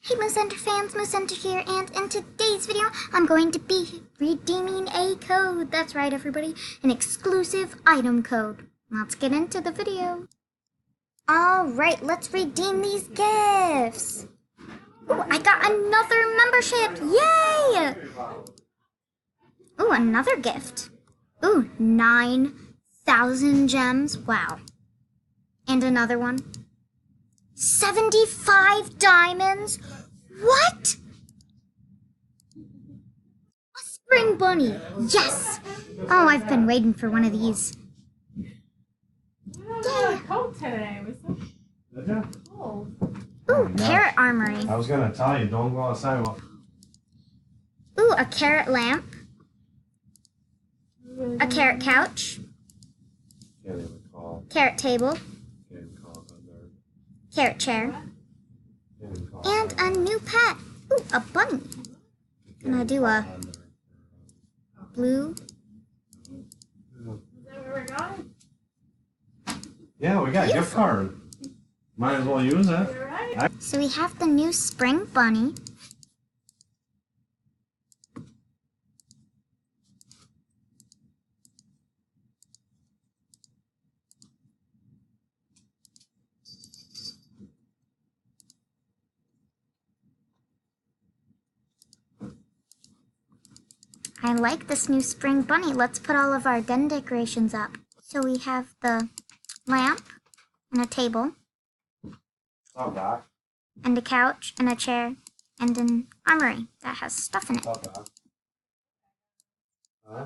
Hey Moose Center fans, Moose Center here, and in today's video, I'm going to be redeeming a code. That's right, everybody, an exclusive item code. Let's get into the video. Alright, let's redeem these gifts. Ooh, I got another membership! Yay! Ooh, another gift. Ooh, 9,000 gems. Wow. And another one. 75 diamonds? What? A spring bunny. Yes! Oh, I've been waiting for one of these. Yeah. Cold today. It was so cold. Ooh, carrot armory. I was gonna tell you, don't go outside. Ooh, a carrot lamp. A carrot couch. Can't even call. Carrot table. Can't even call it under. Carrot chair. Can't even call And it a new pet. Ooh, a bunny. Can I do a blue? Is that where we're going? Yeah, we got a gift card. Might as well use it. You're right. So we have the new spring bunny. I like this new spring bunny. Let's put all of our den decorations up. So we have the lamp and a table Stop that. and a couch and a chair and an armory that has stuff in it. Stop that. Huh?